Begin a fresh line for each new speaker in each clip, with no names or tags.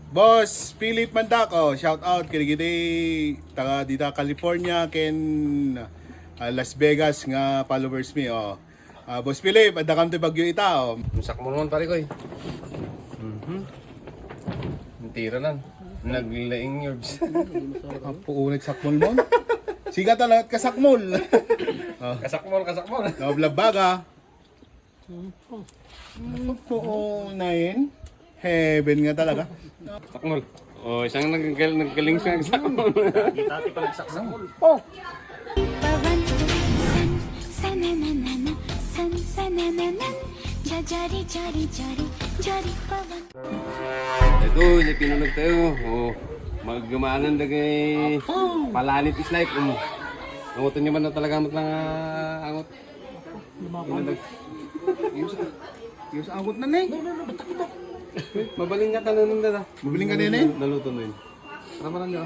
Boss Philip Mandaco, shout out kini taga dita California ken Las Vegas nga followers mi oh. Boss Philip, adda kam to Bagyo ita oh.
Sak mo naman pare ko eh. Tira lang. Naglaing yours.
Apo nagsakmol mo. Siga talaga kasakmol. Oh.
Kasakmol.
Nablabaga. Oo, nain. Heaven nga talaga.
Sakmol. Oh, isang naggaling siya sakmol.
Dati pa nagsakmol.
Oh.
पवन सन सनननन सन सनननन जरी जरी जरी जरी पवन
Ito, yung pinunod tayo. Oh, maggamanan na kay Palanit is life. Angotin niyo man na talaga amat lang angot.
Yung sa angot na na eh.
Mabaling nga ka na nun na.
Mabiling ka din eh.
Naluto na yun. Tara parang niya.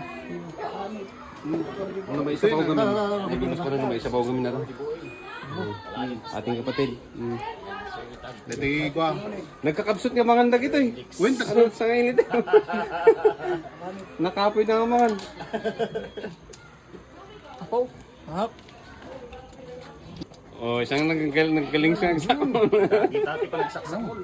Ano ba isa pa gamin? Ay, binas pa rin ba isa pa gamin na rin. Ating kapatid.
Dati ko ah.
Nagkakabsot nga mga ndag ito eh.
Wait,
Ano sa ngayon ito? Nakapoy na nga mga. Oh, isang naggaling siya sa
Dati pa nagsakmol.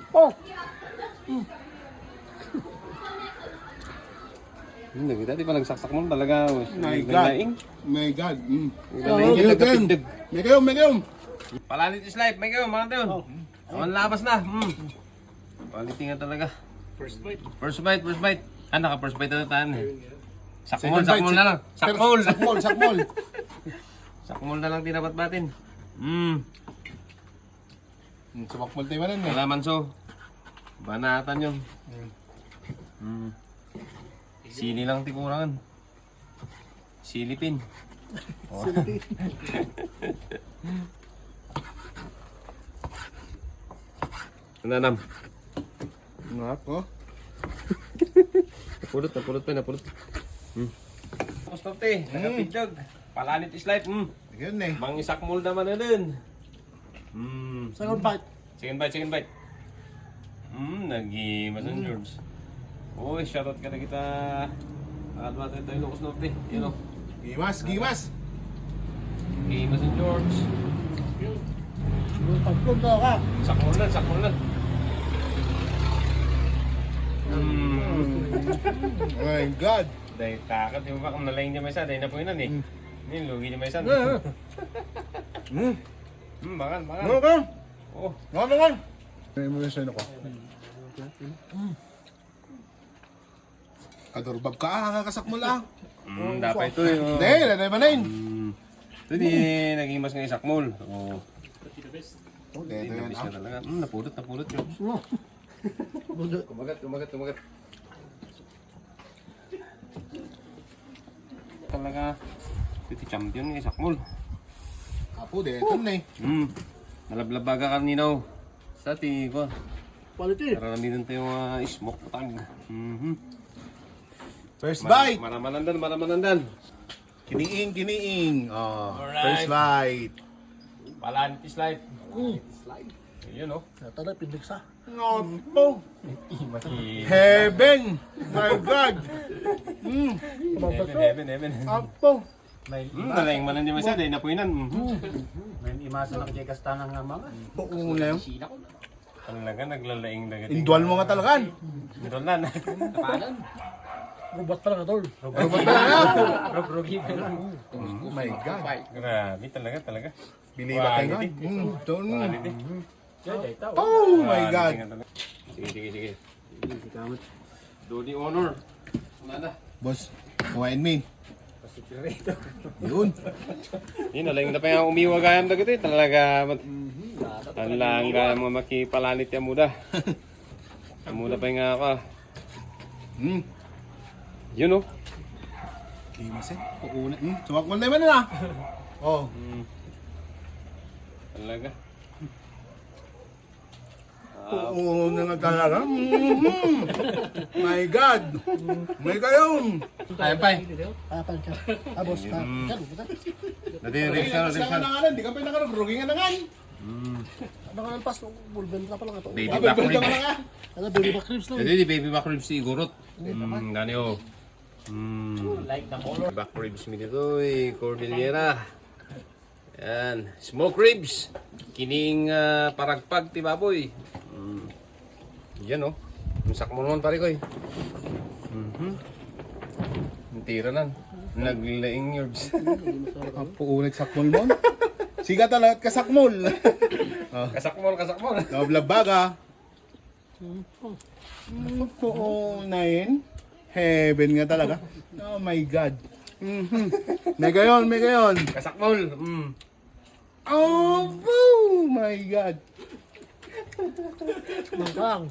Dati pa nagsaksak mo talaga.
My God.
Naglaing.
My God.
Naglaing ka nagkapindag.
Megayom.
Palanit is life. May kayo, mga taon. Awan labas na. Quality nga talaga.
First bite.
First bite. Ah, naka first bite na tayo eh.
Second
Sakmol
bite,
na lang. Sakmol. Sakmol na lang tinapat-batin.
Sumakmol tayo man eh.
Wala man so. Banatan yun. Sili lang tikurangan. Silipin. Nanam.
Ngap oh.
Napulot pa. Gusto te, nagapidog. Palanit is life.
Yun eh.
Mang isakmol naman na din.
Second bite.
Second bite. Nag-imas ang George. Uy, shoutout ka na kita. Alba tayo tayo Locos Norte. Yun o.
Gimas.
Nag-imas ang George.
Pagpun daw ka.
Sakmol na.
Oh my God.
Dahil takat, di ba kung nalayin niya may isa, dahil na po yun eh. Hindi, lugi niya may isa. Makan.
Ano ka?
Oh,
Ano ka? Ano mo yung sino ko? Kadurbab ka kakasakmol ah.
dapat ito eh.
Hindi, lalay man na yun.
Ito di, nag-imas ng isakmol. Oh,
Hindi,
hindi
ito
na
yan
bis
ah.
na talaga. Napulot yun. Kumagat. Talaga, ito champion ng isakmol.
Apo, di, ito na eh.
Nalablabaga ka ninaw. Sa ko.
Quality.
Para nandito tayo smoke tag.
First bite.
Maramanandan.
Kiniing. Oh,
Alright.
first bite.
Palanit is life. Yun oh.
Natala, pindig sa.
Apo. Heaven. My God.
Heaven.
Apo.
Nalaing man hindi masya, dahil napuinan.
May imasa na kay kastanang nga mga.
Oo na yun.
Talaga, naglalaing na gating.
Indual mo nga talaga.
Indol na.
Paano? Robot pala ka, tol.
Robot na lang.
Rugi.
Oh my God.
Grabe talaga.
Believe ka nga.
Quality.
Oh my God.
Sige. Do the honor. Nada.
Boss, kumain min. Yun.
Yun, nalaing na pa yung umiwagayan na gito eh. Talaga, talaga mga makipalanit yung muda. Muda pa yung nga ka. Yun oh.
Kimasin. Kukunin. Sumakmol na yun na. Oh.
Talaga.
Oo na nga talaga. My God. May kayong.
Ayan pa eh.
Papan ka. Abos ka.
Nadi-release ka na.
Kasi ka na nga lang. Di ka pa nakarugi nga na nga.
Ano ka nalpas? Bulben ka pala nga to.
Baby back ribs.
Ano, baby back ribs lang.
Hindi, baby back ribs si Igorot. Gani o.
Like the color.
Back ribs mi dito Cordillera. Yan. Smoke ribs. Kining paragpag ti baboy. Yan o. Masak mo naman pare ko eh. Ang tira nan. Naglaing yours.
Apo nagsakmol mo. Siga talaga kasakmol.
Kasakmol, kasakmol.
Nablabaga. Oo, nine. Heaven nga talaga. Oh my God. May gayon, may gayon.
Kasakmol.
Oh my God.
Mangkang.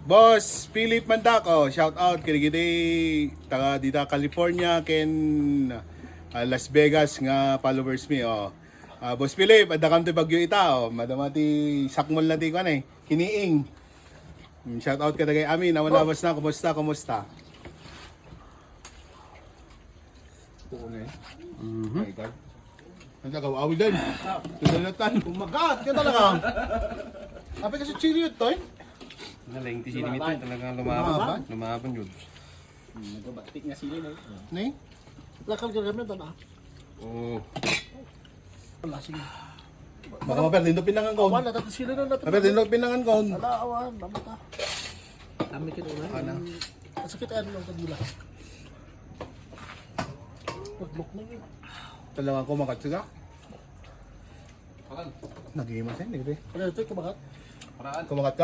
Boss Philip Mandaco, shout out kay taga dita California ken Las Vegas nga followers mi Boss Philip, adda kam ti Bagyo ita madama ti sakmol na ti kan kiniing. Shout out ka tagay amin, awan labas na, kumusta? My God. Ang tagaw awi din. Tudalatan, umagat ka talaga. Apa kasi chili yun, toy?
Nalaing ti sinimito. Talagang lumaban. Lumaban yun.
Nagbatik nga sila na.
Ni?
Lakal ka kami ito na.
Oo.
Wala, sige.
Baka maperdin do pinangan ko.
Wala, tapos sila na natin.
Maperdin do pinangan ko.
Wala, awan, mamata. Kami kita na.
Ano?
Sakit ano lang kabila. Paglok na yun.
Talaga ko makatsuga. Nag-iimas yan, hindi.
Ano ito, kumakat?
Paraan.
Kumakat ka?